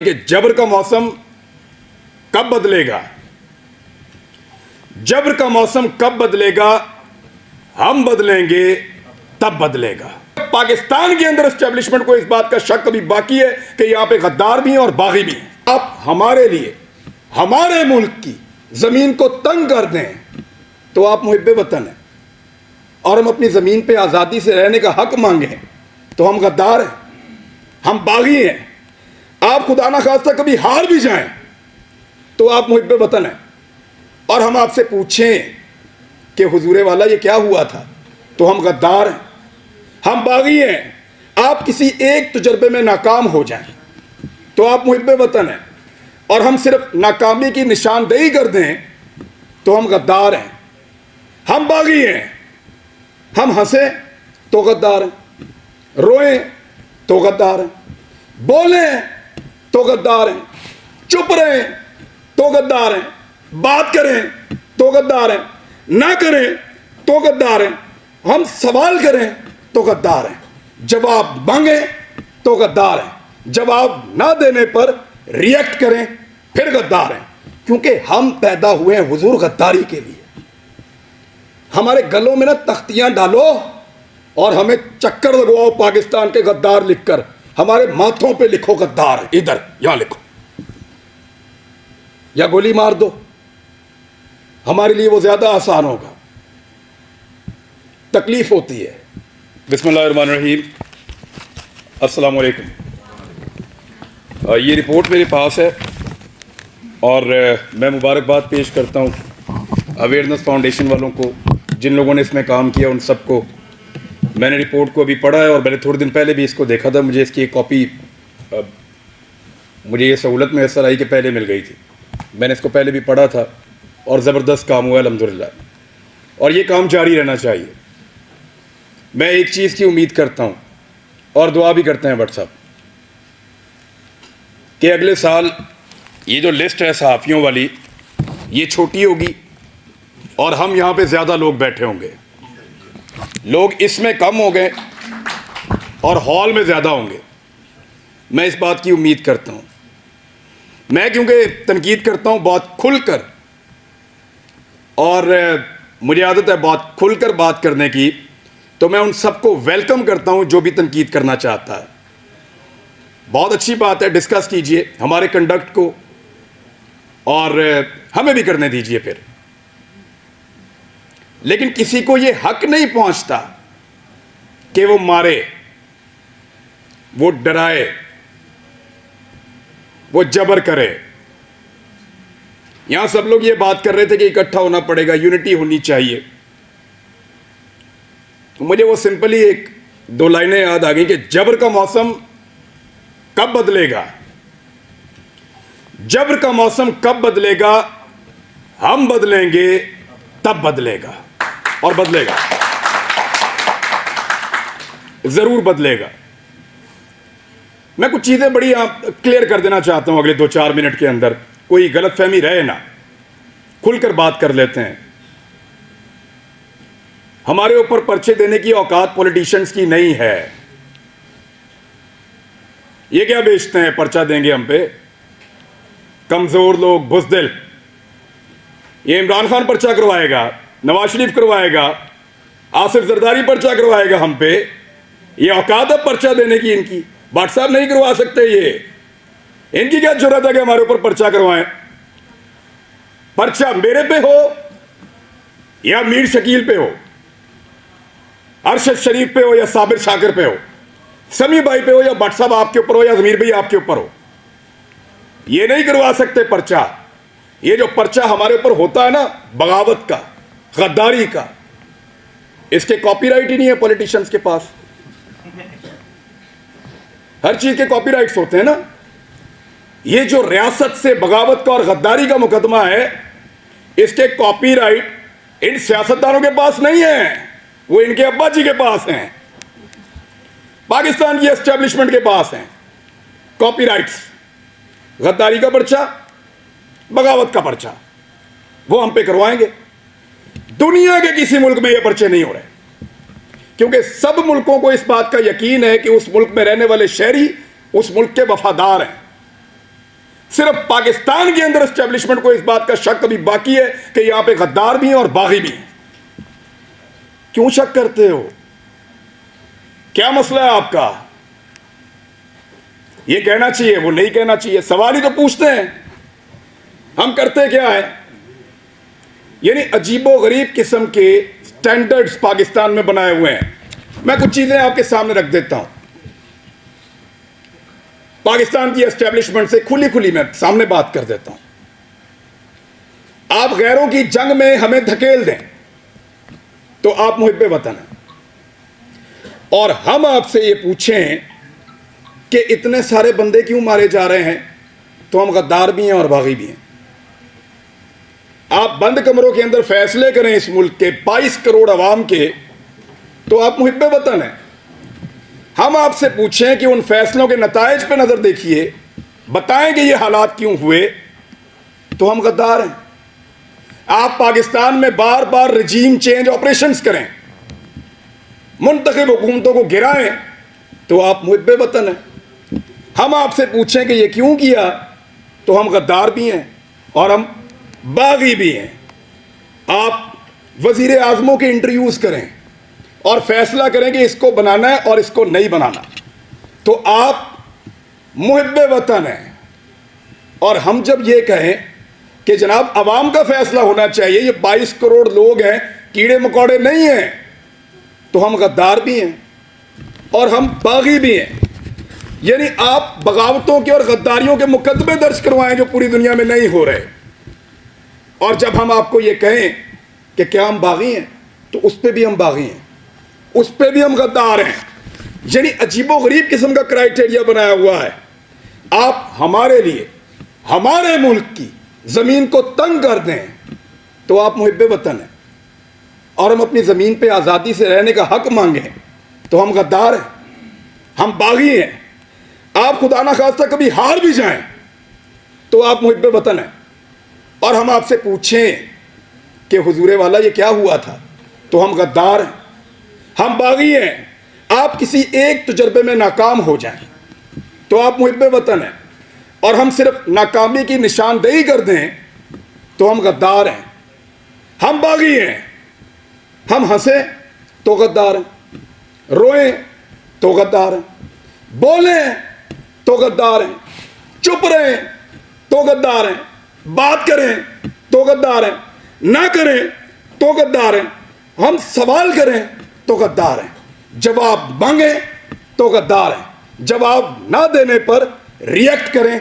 कि जबर का मौसम कब बदलेगा, जबर का मौसम कब बदलेगा, हम बदलेंगे तब बदलेगा। पाकिस्तान के अंदर एस्टेब्लिशमेंट को इस बात का शक अभी बाकी है कि यहां पे गद्दार भी हैं और बागी भी हैं। आप हमारे लिए हमारे मुल्क की जमीन को तंग कर दें तो आप मुहिब्बे वतन हैं, और हम अपनी जमीन पे आजादी से रहने का हक मांगें तो हम गद्दार हैं, हम बागी हैं। आप खुदा ना खास्ता कभी हार भी जाएं तो आप मुहिब्बे वतन हैं, और हम आपसे पूछें कि हुजूरे वाला ये क्या हुआ था तो हम गद्दार हैं, हम बागी हैं। आप किसी एक तजर्बे में नाकाम हो जाएं तो आप मुहिब्बे वतन हैं, और हम सिर्फ नाकामी की निशानदेही कर दें तो हम गद्दार हैं, हम बागी हैं। हम हंसें तो गद्दार हैं, रोएं तो गद्दार हैं, बोलें तो गद्दार हैं, चुप रहें तो गद्दार हैं, बात करें तो गद्दार हैं, ना करें तो गद्दार हैं, हम सवाल करें तो गद्दार हैं, जवाब मांगें तो गद्दार हैं, जवाब ना देने पर रिएक्ट करें फिर गद्दार हैं। क्योंकि हम पैदा हुए हैं हुजूर गद्दारी के लिए। हमारे गलों में ना तख्तियां डालो और हमें चक्कर लगवाओ पाकिस्तान के गद्दार लिखकर, हमारे माथों पे लिखो गद्दार, इधर यहां लिखो, या गोली मार दो, हमारे लिए वो ज्यादा आसान होगा। तकलीफ होती है। बिस्मिल्लाहिर्रहमानिर्रहीम, अस्सलाम वालेकुम। ये रिपोर्ट मेरे पास है और मैं मुबारकबाद पेश करता हूँ अवेयरनेस फाउंडेशन वालों को, जिन लोगों ने इसमें काम किया उन सबको। मैंने रिपोर्ट को अभी पढ़ा है और मैंने थोड़े दिन पहले भी इसको देखा था। मुझे इसकी एक कॉपी, मुझे ये सहूलत मैसर आई कि पहले मिल गई थी। मैंने इसको पहले भी पढ़ा था और ज़बरदस्त काम हुआ अल्हम्दुलिल्लाह, और ये काम जारी रहना चाहिए। मैं एक चीज़ की उम्मीद करता हूँ और दुआ भी करते हैं भट्ट साहब कि अगले साल ये जो लिस्ट है सहाफ़ियों वाली, ये छोटी होगी और हम यहाँ पे ज़्यादा लोग बैठे होंगे। लोग इसमें कम हो गए और हॉल में ज़्यादा होंगे। मैं इस बात की उम्मीद करता हूँ। मैं क्योंकि तनकीद करता हूँ बहुत खुलकर, और मुझे आदत है बहुत खुलकर बात करने की, तो मैं उन सबको वेलकम करता हूँ जो भी तनकीद करना चाहता है। बहुत अच्छी बात है, डिस्कस कीजिए हमारे कंडक्ट को और हमें भी करने दीजिए फिर। लेकिन किसी को यह हक नहीं पहुंचता कि वो मारे, वो डराए, वो जबर करे। यहां सब लोग ये बात कर रहे थे कि इकट्ठा होना पड़ेगा, यूनिटी होनी चाहिए। तो मुझे वो सिंपली एक दो लाइनें याद आ गई कि जबर का मौसम कब बदलेगा, जबर का मौसम कब बदलेगा, हम बदलेंगे तब बदलेगा, और बदलेगा, जरूर बदलेगा। मैं कुछ चीजें बड़ी क्लियर कर देना चाहता हूं अगले 2-4 मिनट के अंदर, कोई गलतफहमी रहे ना, खुलकर बात कर लेते हैं। हमारे ऊपर पर्चे देने की औकात पॉलिटिशियंस की नहीं है। ये क्या बेचते हैं, पर्चा देंगे हम पे, कमजोर लोग, बुज़दिल। ये इमरान खान पर्चा करवाएगा, नवाज शरीफ करवाएगा, आसिफ जरदारी पर्चा करवाएगा हम पे। ये औकात है पर्चा देने की इनकी? भट्ट साहब नहीं करवा सकते। ये इनकी क्या जरूरत है कि हमारे ऊपर पर्चा करवाएं? पर्चा मेरे पे हो या मीर शकील पे हो, अरशद शरीफ पे हो या साबिर शाकिर पे हो, समी भाई पे हो या भट्ट साहब आपके ऊपर हो या जमीर भाई आपके ऊपर हो, ये नहीं करवा सकते पर्चा। ये जो पर्चा हमारे ऊपर होता है ना, बगावत का, गद्दारी का, इसके कॉपीराइट ही नहीं है पॉलिटिशियंस के पास। हर चीज के कॉपीराइट्स होते हैं ना। ये जो रियासत से बगावत का और गद्दारी का मुकदमा है, इसके कॉपीराइट इन सियासतदानों के पास नहीं है, वो इनके अब्बा जी के पास हैं, पाकिस्तान की एस्टेब्लिशमेंट के पास हैं कॉपीराइट्स। गद्दारी का पर्चा, बगावत का पर्चा, वो हम पे करवाएंगे। दुनिया के किसी मुल्क में ये पर्चे नहीं हो रहे, क्योंकि सब मुल्कों को इस बात का यकीन है कि उस मुल्क में रहने वाले शहरी उस मुल्क के वफादार हैं। सिर्फ पाकिस्तान के अंदर एस्टेब्लिशमेंट को इस बात का शक अभी बाकी है कि यहां पे गद्दार भी हैं और बागी भी हैं। क्यों शक करते हो? क्या मसला है आपका? ये कहना चाहिए, वो नहीं कहना चाहिए, सवाल ही तो पूछते हैं। हम करते क्या है? यानी अजीबो गरीब किस्म के स्टैंडर्ड्स पाकिस्तान में बनाए हुए हैं। मैं कुछ चीजें आपके सामने रख देता हूं। पाकिस्तान की एस्टेब्लिशमेंट से खुली खुली मैं सामने बात कर देता हूं। आप गैरों की जंग में हमें धकेल दें तो आप मुहिब्बे वतन हैं, और हम आपसे ये पूछें कि इतने सारे बंदे क्यों मारे जा रहे हैं, तो हम गद्दार भी हैं और बागी भी हैं। आप बंद कमरों के अंदर फैसले करें इस मुल्क के 22 करोड़ अवाम के, तो आप मुहिब्बे वतन हैं। हम आपसे पूछें कि उन फैसलों के नताइज पे नजर देखिए, बताएं कि ये हालात क्यों हुए, तो हम गद्दार हैं। आप पाकिस्तान में बार बार रजीम चेंज ऑपरेशंस करें, मुंतखब हुकूमतों को गिराएं, तो आप मुहिब्बे वतन हैं। हम आपसे पूछें कि ये क्यों किया, तो हम गद्दार भी हैं और हम बागी भी हैं। आप वजीर आजमों के इंटरव्यूज करें और फैसला करें कि इसको बनाना है और इसको नहीं बनाना, तो आप मुहिब्बे वतन हैं। और हम जब ये कहें कि जनाब अवाम का फैसला होना चाहिए, ये 22 करोड़ लोग हैं, कीड़े मकोड़े नहीं हैं, तो हम गद्दार भी हैं और हम बागी भी हैं। यानी आप बगावतों के और गद्दारियों के मुकदमे दर्ज करवाएं जो पूरी दुनिया में नहीं हो रहे, और जब हम आपको ये कहें कि क्या हम बागी हैं, तो उस पर भी हम बागी हैं, उस पर भी हम गद्दार हैं। यानी अजीबो गरीब किस्म का क्राइटेरिया बनाया हुआ है। आप हमारे लिए, हमारे मुल्क की जमीन को तंग कर दें, तो आप मुहिब्बे वतन हैं, और हम अपनी जमीन पे आज़ादी से रहने का हक मांगें, तो हम गद्दार हैं, हम बागी हैं। आप खुदा ना खास्ता कभी हार भी जाएं, तो आप मुहिब्बे वतन हैं। और हम आपसे पूछें कि हुजूरे वाला ये क्या हुआ था, तो हम गद्दार हैं, हम बागी हैं। आप किसी एक तजर्बे में नाकाम हो जाएं, तो आप मुहिब्बे वतन हैं, और हम सिर्फ नाकामी की निशानदेही कर दें, तो हम गद्दार हैं, हम बागी हैं। हम हंसें तो गद्दार हैं, रोएं तो गद्दार हैं, बोलें तो गद्दार हैं, चुप रहें तो गद्दार हैं, बात करें तो गद्दार हैं, ना करें तो गद्दार हैं, हम सवाल करें तो गद्दार हैं, जवाब मांगें तो गद्दार हैं, जवाब ना देने पर रिएक्ट करें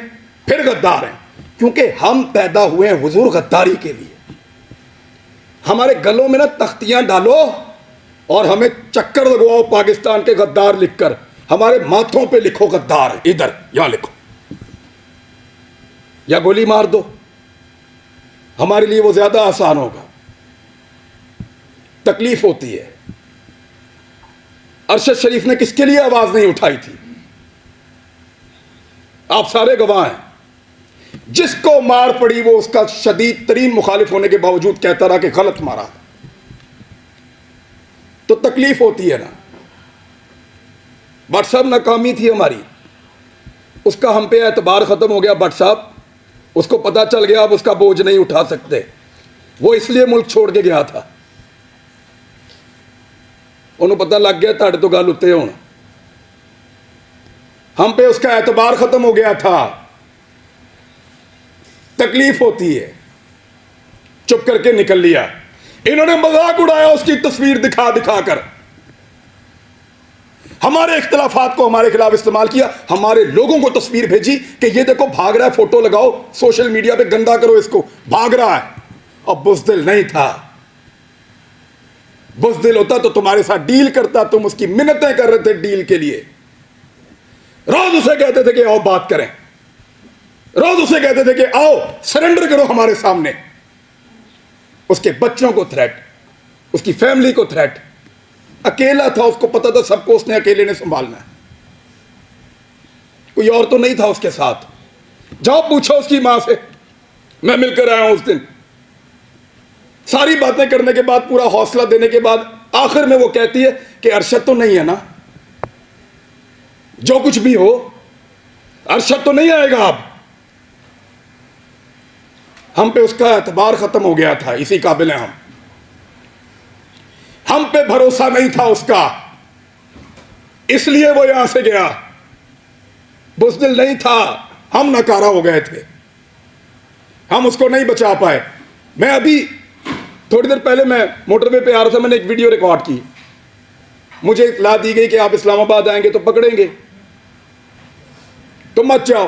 फिर गद्दार हैं। क्योंकि हम पैदा हुए हैं हुजूर गद्दारी के लिए। हमारे गलों में ना तख्तियां डालो और हमें चक्कर लगवाओ पाकिस्तान के गद्दार लिखकर, हमारे माथों पे लिखो गद्दार, इधर यहां लिखो, या गोली मार दो, हमारे लिए वो ज्यादा आसान होगा। तकलीफ होती है। अरशद शरीफ ने किसके लिए आवाज नहीं उठाई थी? आप सारे गवाह हैं। जिसको मार पड़ी वो उसका शदीद तरीन मुखालिफ होने के बावजूद कहता रहा कि गलत मारा, तो तकलीफ होती है ना। भट्ट साहब नाकामी थी हमारी, उसका हम पे एतबार खत्म हो गया। भट्ट साहब, उसको पता चल गया अब उसका बोझ नहीं उठा सकते, वो इसलिए मुल्क छोड़ के गया था। उन्हें पता लग गया ताड़े तो गल उत्ते होना, हम पे उसका एतबार खत्म हो गया था। तकलीफ होती है, चुप करके निकल लिया। इन्होंने मजाक उड़ाया उसकी तस्वीर दिखा दिखा कर, हमारे इख्तिलाफात को हमारे खिलाफ इस्तेमाल किया, हमारे लोगों को तस्वीर भेजी कि ये देखो भाग रहा है, फोटो लगाओ सोशल मीडिया पे, गंदा करो इसको, भाग रहा है। अब बुज़दिल नहीं था, बुज़दिल होता तो तुम्हारे साथ डील करता, तुम उसकी मिन्नतें कर रहे थे डील के लिए। रोज उसे कहते थे कि आओ बात करें, रोज उसे कहते थे कि आओ सरेंडर करो हमारे सामने। उसके बच्चों को थ्रेट, उसकी फैमिली को थ्रेट। अकेला था, उसको पता था सबको उसने अकेले ने संभालना है, कोई और तो नहीं था उसके साथ। जाओ पूछो उसकी मां से, मैं मिलकर आया हूं उस दिन। सारी बातें करने के बाद, पूरा हौसला देने के बाद, आखिर में वो कहती है कि अरशद तो नहीं है ना, जो कुछ भी हो अरशद तो नहीं आएगा अब। हम पे उसका एतबार खत्म हो गया था, इसी काबिल हैं हम पे भरोसा नहीं था उसका, इसलिए वो यहां से गया। बुज़दिल नहीं था, हम नकारा हो गए थे, हम उसको नहीं बचा पाए। मैं अभी थोड़ी देर पहले मैं मोटरवे पे आ रहा था, मैंने एक वीडियो रिकॉर्ड की। मुझे इत्तला दी गई कि आप इस्लामाबाद आएंगे तो पकड़ेंगे, तो मत जाओ।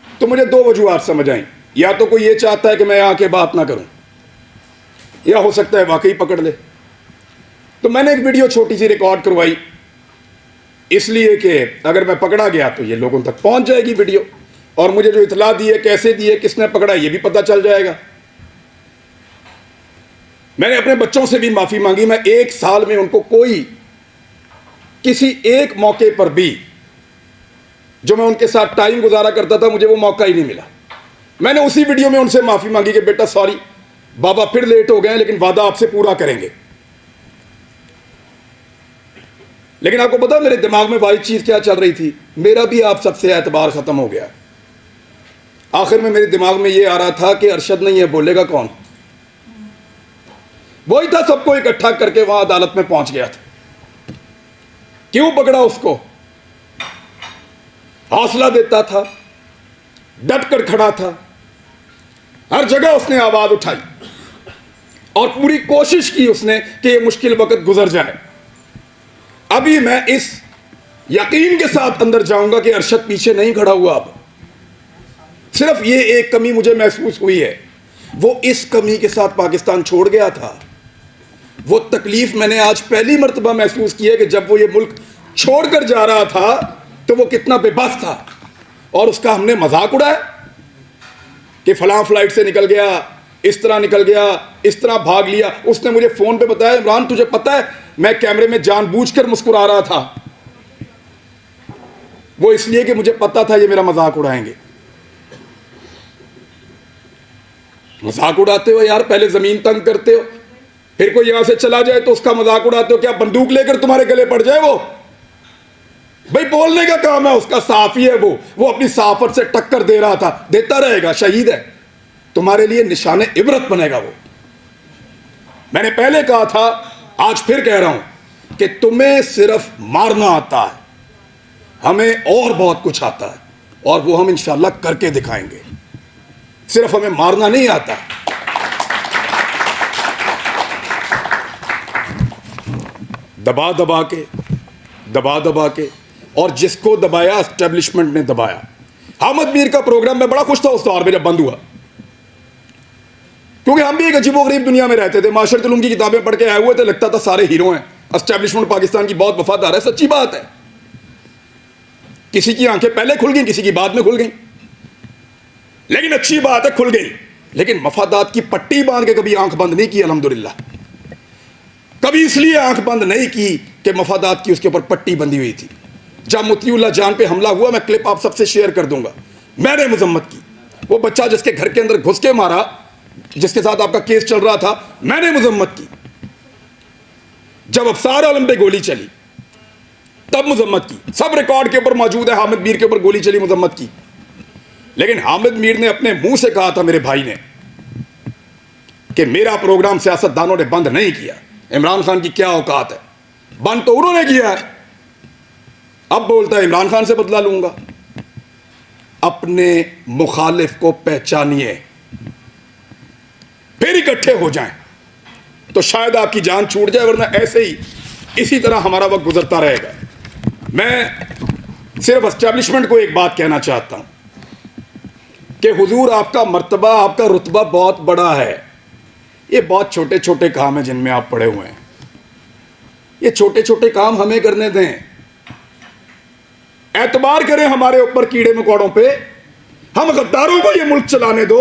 तो मुझे दो वजूहात समझ आई, या तो कोई ये चाहता है कि मैं आके बात ना करूं, या हो सकता है वाकई पकड़ ले। तो मैंने एक वीडियो छोटी सी रिकॉर्ड करवाई, इसलिए कि अगर मैं पकड़ा गया तो ये लोगों तक पहुंच जाएगी वीडियो, और मुझे जो इत्तला दी है, कैसे दी है, किसने पकड़ा, ये भी पता चल जाएगा। मैंने अपने बच्चों से भी माफी मांगी। मैं 1 साल में उनको कोई किसी एक मौके पर भी जो मैं उनके साथ टाइम गुजारा करता था, मुझे वो मौका ही नहीं मिला। मैंने उसी वीडियो में उनसे माफी मांगी कि बेटा सॉरी, बाबा फिर लेट हो गए, लेकिन वादा आपसे पूरा करेंगे। लेकिन आपको पता मेरे दिमाग में वाली चीज क्या चल रही थी, मेरा भी आप सबसे एतबार खत्म हो गया। आखिर में मेरे दिमाग में यह आ रहा था कि अरशद नहीं है, बोलेगा कौन। वही था, सबको इकट्ठा करके वहां अदालत में पहुंच गया था। क्यों पकड़ा उसको? हौसला देता था, डट कर खड़ा था, हर जगह उसने आवाज उठाई और पूरी कोशिश की उसने कि यह मुश्किल वक्त गुजर जाए। अभी मैं इस यकीन के साथ अंदर जाऊंगा कि अरशद पीछे नहीं खड़ा हुआ। अब सिर्फ ये एक कमी मुझे महसूस हुई है, वो इस कमी के साथ पाकिस्तान छोड़ गया था। वो तकलीफ मैंने आज पहली मर्तबा महसूस की है कि जब वो ये मुल्क छोड़कर जा रहा था तो वो कितना बेबस था, और उसका हमने मजाक उड़ाया कि फलां फ्लाइट से निकल गया, इस तरह निकल गया, इस तरह भाग लिया। उसने मुझे फोन पे बताया, इमरान तुझे पता है मैं कैमरे में जानबूझकर मुस्कुरा रहा था, वो इसलिए कि मुझे पता था ये मेरा मजाक उड़ाएंगे। मजाक उड़ाते हो यार, पहले जमीन तंग करते हो, फिर कोई यहां से चला जाए तो उसका मजाक उड़ाते हो। क्या बंदूक लेकर तुम्हारे गले पड़ जाए वो? भाई बोलने का काम है उसका, साफी है वो अपनी साफत से टक्कर दे रहा था, देता रहेगा, शहीद है, तुम्हारे लिए निशाने इबरत बनेगा वो। मैंने पहले कहा था, आज फिर कह रहा हूं कि तुम्हें सिर्फ मारना आता है, हमें और बहुत कुछ आता है, और वो हम इंशाल्लाह करके दिखाएंगे। सिर्फ हमें मारना नहीं आता। दबा दबा के और जिसको दबाया एस्टेब्लिशमेंट ने दबाया। हामिद मीर का प्रोग्राम में बड़ा खुश था उस दौर में जब बंद हुआ, क्योंकि हम भी एक अजीबोगरीब दुनिया में रहते थे। माशरत उलूम की किताबें पढ़ के आए हुए थे, लगता था सारे हीरो हैं, एस्टेब्लिशमेंट पाकिस्तान की बहुत वफादार है। सच्ची बात है, किसी की आंखें पहले खुल गई, किसी की बाद में खुल गई, लेकिन अच्छी बात है खुल गई। लेकिन मफादात की पट्टी बांध के कभी आंख बंद नहीं की, अल्हम्दुलिल्लाह। कभी इसलिए आंख बंद नहीं की कि मफादात की उसके ऊपर पट्टी बंधी हुई थी। जब मुतीउल्लाह जान पे हमला हुआ, मैं क्लिप आप सबसे शेयर कर दूंगा, मैंने मजम्मत की। वो बच्चा जिसके घर के अंदर घुस के मारा, जिसके साथ आपका केस चल रहा था, मैंने मजम्मत की। जब अफसार आलम पे गोली चली तब मजम्मत की, सब रिकॉर्ड के ऊपर मौजूद है। हामिद मीर के ऊपर गोली चली, मजम्मत की। लेकिन हामिद मीर ने अपने मुंह से कहा था, मेरे भाई ने, कि मेरा प्रोग्राम सियासतदानों ने बंद नहीं किया। इमरान खान की क्या औकात है, बंद तो उन्होंने किया है। अब बोलता है इमरान खान से बदला लूंगा। अपने मुखालिफ को पहचानिए, फिर इकट्ठे हो जाएं, तो शायद आपकी जान छूट जाए, वरना ऐसे ही इसी तरह हमारा वक्त गुजरता रहेगा। मैं सिर्फ एस्टेब्लिशमेंट को एक बात कहना चाहता हूं कि हुजूर आपका मर्तबा, आपका रुतबा बहुत बड़ा है। ये बहुत छोटे छोटे काम हैं जिनमें आप पड़े हुए हैं। ये छोटे छोटे काम हमें करने दें, एतबार करें हमारे ऊपर कीड़े मकोड़ों पे, हम गद्दारों को ये मुल्क चलाने दो।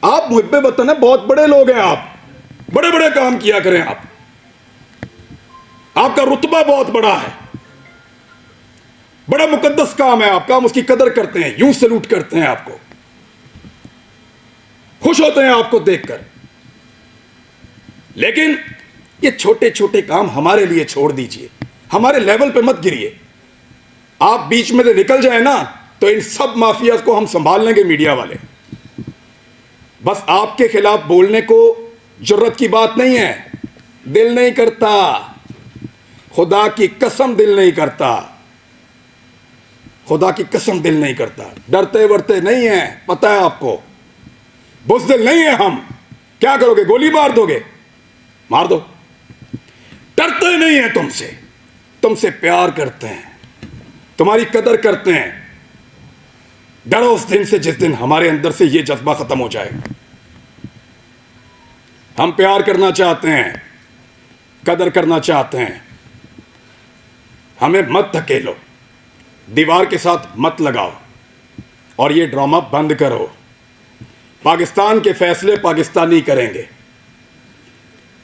आप मुहिब्बे वतन है, बहुत बड़े लोग हैं आप, बड़े बड़े काम किया करें आप, आपका रुतबा बहुत बड़ा है, बड़ा मुकद्दस काम है आपका, हम उसकी कदर करते हैं, यूं सलूट करते हैं आपको, खुश होते हैं आपको देखकर। लेकिन ये छोटे छोटे काम हमारे लिए छोड़ दीजिए, हमारे लेवल पे मत गिरिए। आप बीच में से निकल जाए ना, तो इन सब माफिया को हम संभाल लेंगे, मीडिया वाले। बस आपके खिलाफ बोलने को जरूरत की बात नहीं है, दिल नहीं करता, खुदा की कसम दिल नहीं करता, खुदा की कसम दिल नहीं करता। डरते वरते नहीं है, पता है आपको, बुज़दिल नहीं है हम। क्या करोगे, गोली मार दोगे, मार दो। डरते नहीं है तुमसे, तुमसे प्यार करते हैं, तुम्हारी कदर करते हैं। डरो उस दिन से जिस दिन हमारे अंदर से यह जज्बा खत्म हो जाएगा। हम प्यार करना चाहते हैं, कदर करना चाहते हैं, हमें मत धकेलो, दीवार के साथ मत लगाओ और ये ड्रामा बंद करो। पाकिस्तान के फैसले पाकिस्तानी करेंगे,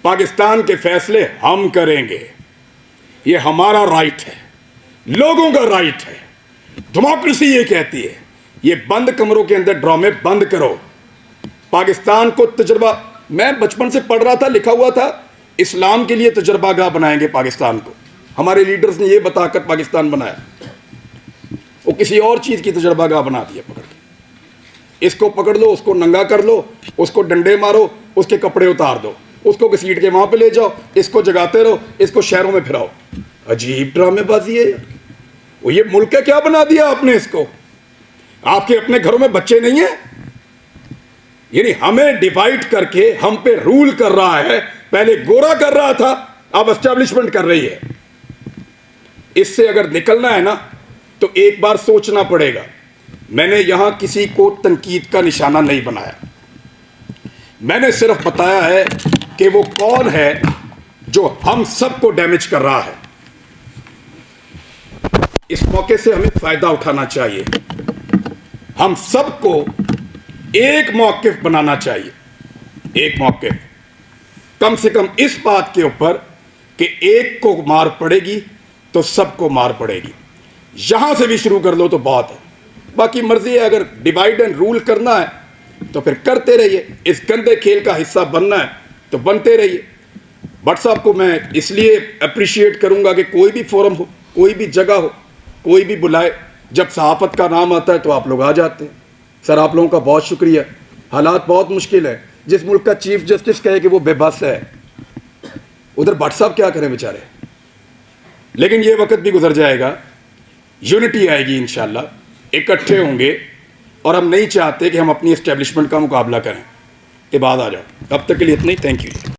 पाकिस्तान के फैसले हम करेंगे। ये हमारा राइट है, लोगों का राइट है, डेमोक्रेसी ये कहती है। ये बंद कमरों के अंदर ड्रामे बंद करो। पाकिस्तान को तजर्बा, मैं बचपन से पढ़ रहा था, लिखा हुआ था इस्लाम के लिए तजर्बागाह बनाएंगे पाकिस्तान को। हमारे लीडर्स ने ये बताकर पाकिस्तान बनाया, वो किसी और चीज़ की तजर्बागाह बना दिया पकड़ के। इसको पकड़ लो, उसको नंगा कर लो, उसको डंडे मारो, उसके कपड़े उतार दो, उसको घसीट के वहाँ पे ले जाओ, इसको जगाते रहो, इसको शहरों में फिराओ। अजीब ड्रामेबाजी है यार। वो ये मुल्क क्या बना दिया आपने इसको। आपके अपने घरों में बच्चे नहीं हैं, यानी हमें डिवाइड करके हम पे रूल कर रहा है। पहले गोरा कर रहा था, अब एस्टेब्लिशमेंट कर रही है। इससे अगर निकलना है ना तो एक बार सोचना पड़ेगा। मैंने यहां किसी को तनकीद का निशाना नहीं बनाया, मैंने सिर्फ बताया है कि वो कौन है जो हम सबको डैमेज कर रहा है। इस मौके से हमें फायदा उठाना चाहिए, हम सबको एक मौक़िफ़ बनाना चाहिए। एक मौक़िफ़ कम से कम इस बात के ऊपर कि एक को मार पड़ेगी तो सबको मार पड़ेगी। यहां से भी शुरू कर लो तो बहुत है, बाकी मर्जी है। अगर डिवाइड एंड रूल करना है तो फिर करते रहिए, इस गंदे खेल का हिस्सा बनना है तो बनते रहिए। भट्ट साहब को मैं इसलिए अप्रिशिएट करूंगा कि कोई भी फोरम हो, कोई भी जगह हो, कोई भी बुलाए, जब सहाफ़त का नाम आता है तो आप लोग आ जाते हैं। सर आप लोगों का बहुत शुक्रिया। हालात बहुत मुश्किल है, जिस मुल्क का चीफ जस्टिस कहे कि वो बेबस है, उधर भट्ट साहब क्या करें बेचारे। लेकिन ये वक्त भी गुजर जाएगा, यूनिटी आएगी इंशाल्लाह, इकट्ठे होंगे। और हम नहीं चाहते कि हम अपनी एस्टेब्लिशमेंट का मुकाबला करें। इबाद आ जाओ। अब तक के लिए इतना ही, थैंक यू।